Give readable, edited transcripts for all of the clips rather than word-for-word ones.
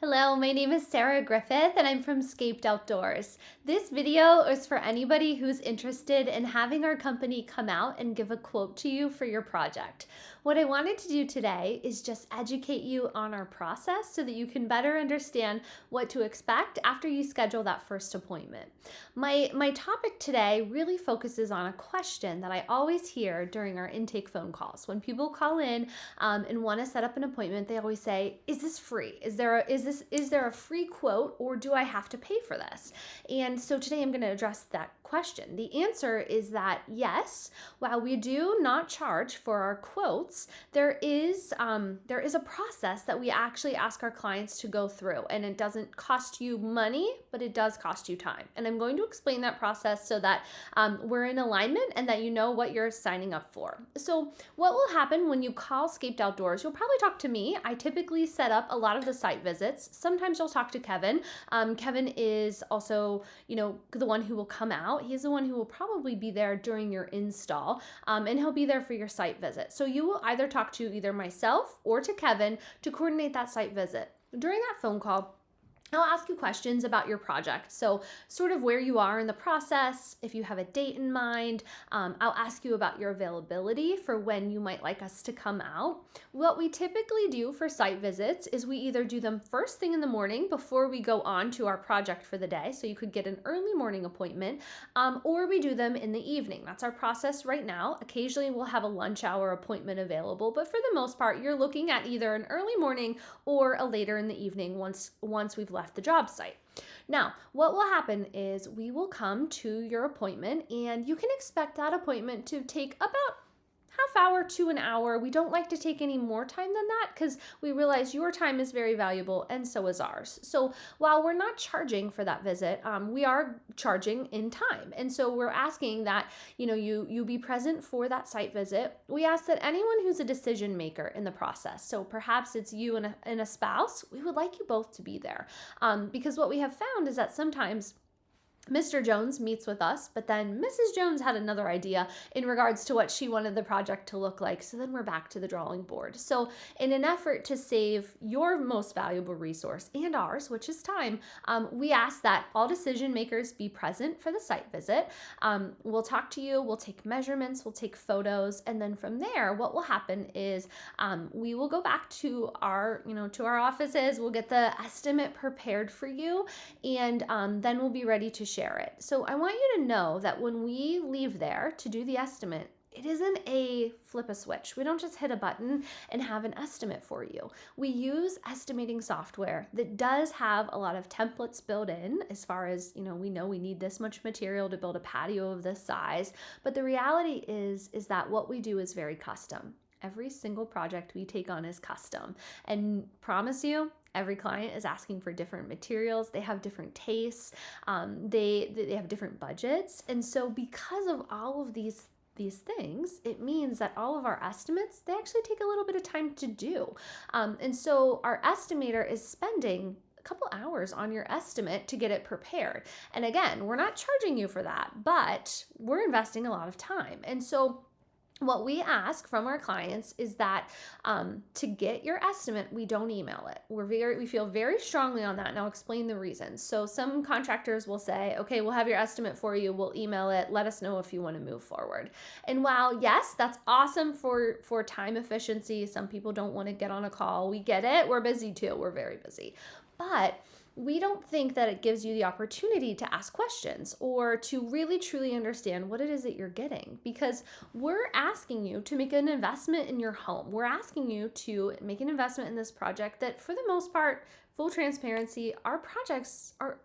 Hello, my name is Sarah Griffith and I'm from Scaped Outdoors. This video is for anybody who's interested in having our company come out and give a quote to you for your project. What I wanted to do today is just educate you on our process so that you can better understand what to expect after you schedule that first appointment. My topic today really focuses on a question that I always hear during our intake phone calls. When people call in and want to set up an appointment, they always say, "Is this free? Is there a free quote, or do I have to pay for this?" And so today I'm going to address that question. The answer is that yes, while we do not charge for our quotes, there is a process that we actually ask our clients to go through, and it doesn't cost you money, but it does cost you time. And I'm going to explain that process so that we're in alignment and that you know what you're signing up for. So what will happen when you call Scaped Outdoors? You'll probably talk to me. I typically set up a lot of the site visits. Sometimes you'll talk to Kevin. Kevin is also, the one who will come out. He's the one who will probably be there during your install, and he'll be there for your site visit. So you will either talk to either myself or to Kevin to coordinate that site visit. During that phone call, I'll ask you questions about your project. So sort of where you are in the process, if you have a date in mind. I'll ask you about your availability for when you might like us to come out. What we typically do for site visits is we either do them first thing in the morning before we go on to our project for the day. So you could get an early morning appointment, or we do them in the evening. That's our process right now. Occasionally we'll have a lunch hour appointment available, but for the most part, you're looking at either an early morning or a later in the evening once we've left the job site. Now, what will happen is we will come to your appointment, and you can expect that appointment to take about half hour to an hour. We don't like to take any more time than that because we realize your time is very valuable and so is ours. So while we're not charging for that visit, we are charging in time. And so we're asking that, you be present for that site visit. We ask that anyone who's a decision maker in the process, so perhaps it's you and a spouse, we would like you both to be there. Because what we have found is that sometimes Mr. Jones meets with us, but then Mrs. Jones had another idea in regards to what she wanted the project to look like. So then we're back to the drawing board. So in an effort to save your most valuable resource and ours, which is time, we ask that all decision makers be present for the site visit. We'll talk to you, we'll take measurements, we'll take photos, and then from there, what will happen is we will go back to our offices, we'll get the estimate prepared for you, and then we'll be ready to share it. So I want you to know that when we leave there to do the estimate, it isn't a flip a switch. We don't just hit a button and have an estimate for you. We use estimating software that does have a lot of templates built in as far as, we know we need this much material to build a patio of this size. But the reality is that what we do is very custom. Every single project we take on is custom. And promise you, every client is asking for different materials. They have different tastes. They have different budgets. And so because of all of these things, it means that all of our estimates, they actually take a little bit of time to do. And so our estimator is spending a couple hours on your estimate to get it prepared. And again, we're not charging you for that, but we're investing a lot of time. And so what we ask from our clients is that to get your estimate, we don't email it. We feel very strongly on that, and I'll explain the reasons. So some contractors will say, okay, we'll have your estimate for you, we'll email it, let us know if you want to move forward. And while yes, that's awesome for time efficiency, some people don't want to get on a call. We get it, we're busy too, we're very busy. But we don't think that it gives you the opportunity to ask questions or to really truly understand what it is that you're getting, because we're asking you to make an investment in your home. We're asking you to make an investment in this project that, for the most part, full transparency, our projects are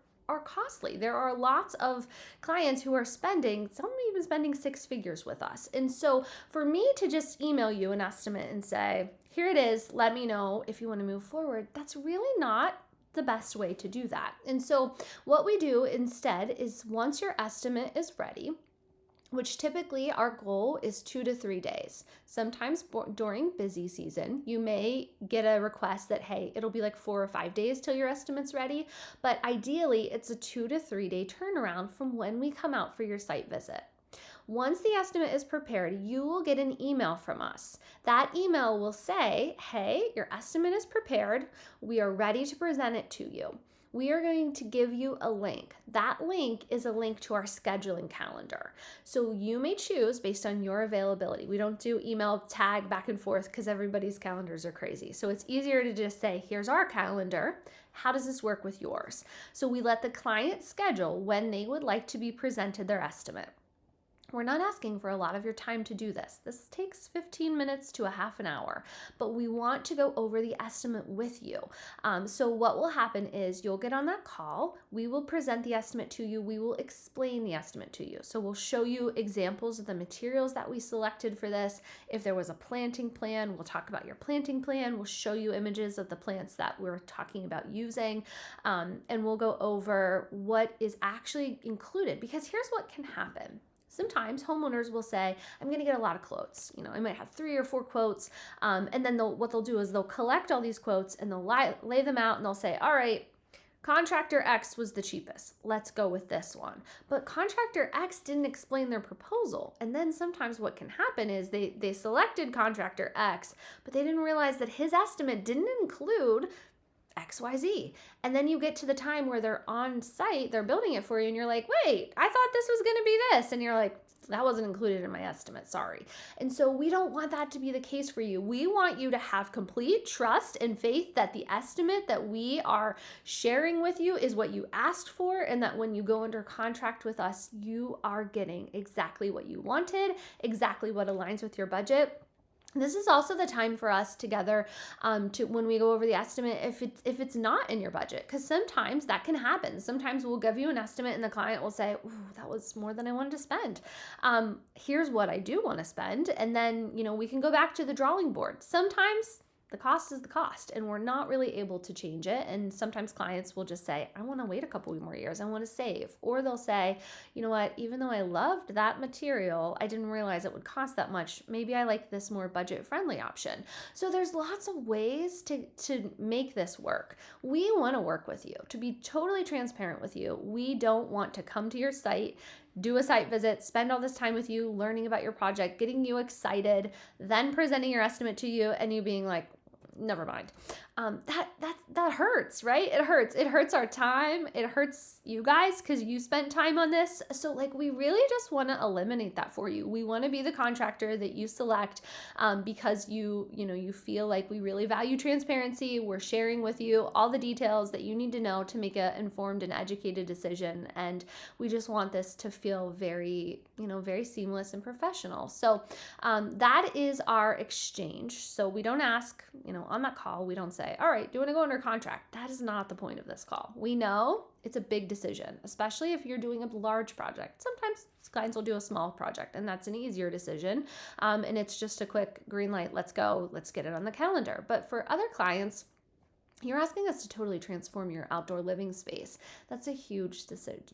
costly. There are lots of clients who are spending, some even spending 6 figures with us. And so for me to just email you an estimate and say, here it is, let me know if you want to move forward, that's really not the best way to do that. And so what we do instead is, once your estimate is ready, which typically our goal is 2 to 3 days. Sometimes during busy season, you may get a request that, hey, it'll be like 4 or 5 days till your estimate's ready. But ideally, it's a 2 to 3 day turnaround from when we come out for your site visit. Once the estimate is prepared, you will get an email from us. That email will say, hey, your estimate is prepared. We are ready to present it to you. We are going to give you a link. That link is a link to our scheduling calendar. So you may choose based on your availability. We don't do email tag back and forth because everybody's calendars are crazy. So it's easier to just say, here's our calendar. How does this work with yours? So we let the client schedule when they would like to be presented their estimate. We're not asking for a lot of your time to do this. This takes 15 minutes to a half an hour, but we want to go over the estimate with you. So what will happen is you'll get on that call. We will present the estimate to you. We will explain the estimate to you. So we'll show you examples of the materials that we selected for this. If there was a planting plan, we'll talk about your planting plan. We'll show you images of the plants that we're talking about using, and we'll go over what is actually included, because here's what can happen. Sometimes homeowners will say, I'm going to get a lot of quotes. I might have 3 or 4 quotes. And then what they'll do is they'll collect all these quotes and they'll lay them out and they'll say, all right, contractor X was the cheapest. Let's go with this one. But contractor X didn't explain their proposal. And then sometimes what can happen is they selected contractor X, but they didn't realize that his estimate didn't include XYZ. And then you get to the time where they're on site, they're building it for you, and you're like, wait, I thought this was going to be this. And you're like, that wasn't included in my estimate, sorry. And so we don't want that to be the case for you. We want you to have complete trust and faith that the estimate that we are sharing with you is what you asked for, and that when you go under contract with us, you are getting exactly what you wanted, exactly what aligns with your budget. This is also the time for us together to, when we go over the estimate, if it's not in your budget, because sometimes that can happen. Sometimes we'll give you an estimate and the client will say, ooh, that was more than I wanted to spend. Here's what I do want to spend. And then, we can go back to the drawing board. Sometimes the cost is the cost and we're not really able to change it. And sometimes clients will just say, I want to wait a couple more years. I want to save. Or they'll say, you know what, even though I loved that material, I didn't realize it would cost that much. Maybe I like this more budget friendly option. So there's lots of ways to make this work. We want to work with you. To be totally transparent with you, we don't want to come to your site, do a site visit, spend all this time with you, learning about your project, getting you excited, then presenting your estimate to you and you being like, never mind. That hurts, right? It hurts. It hurts our time. It hurts you guys because you spent time on this. So we really just want to eliminate that for you. We want to be the contractor that you select because you feel like we really value transparency. We're sharing with you all the details that you need to know to make an informed and educated decision. And we just want this to feel very, very seamless and professional. So that is our exchange. So we don't ask, on that call, we don't say, all right, do you want to go under contract? That is not the point of this call. We know it's a big decision, especially if you're doing a large project. Sometimes clients will do a small project and that's an easier decision. And it's just a quick green light. Let's go. Let's get it on the calendar. But for other clients, you're asking us to totally transform your outdoor living space. That's a huge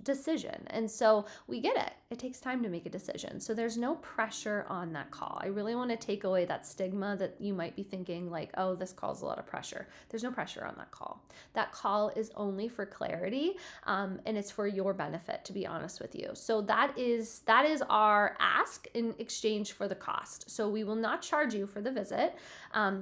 decision. And so we get it. It takes time to make a decision. So there's no pressure on that call. I really want to take away that stigma that you might be thinking like, oh, this calls a lot of pressure. There's no pressure on that call. That call is only for clarity, and it's for your benefit, to be honest with you. So that is our ask in exchange for the cost. So we will not charge you for the visit,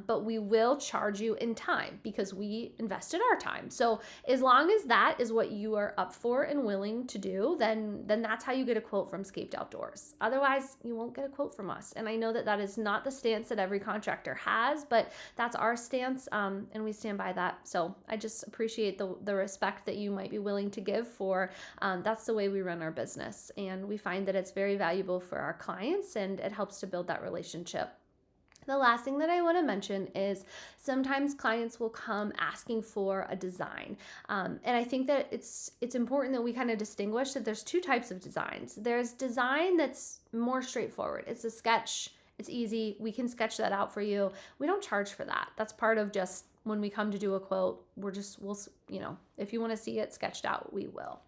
but we will charge you in time because we invested our time. So as long as that is what you are up for and willing to do, then that's how you get a quote from Scaped Outdoors. Otherwise, you won't get a quote from us. And I know that is not the stance that every contractor has, but that's our stance, and we stand by that. So I just appreciate the respect that you might be willing to give for that's the way we run our business. And we find that it's very valuable for our clients and it helps to build that relationship. The last thing that I want to mention is sometimes clients will come asking for a design. And I think that it's important that we kind of distinguish that there's 2 types of designs. There's design that's more straightforward. It's a sketch. It's easy. We can sketch that out for you. We don't charge for that. That's part of just when we come to do a quote, we'll, if you want to see it sketched out, we will.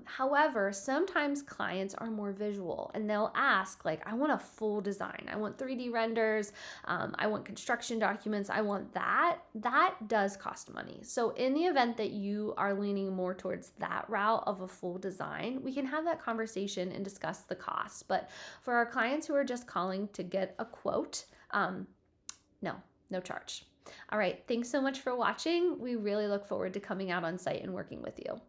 However, sometimes clients are more visual and they'll ask, like, I want a full design. I want 3D renders. I want construction documents. I want that. That does cost money. So in the event that you are leaning more towards that route of a full design, we can have that conversation and discuss the cost. But for our clients who are just calling to get a quote, no charge. All right, thanks so much for watching. We really look forward to coming out on site and working with you.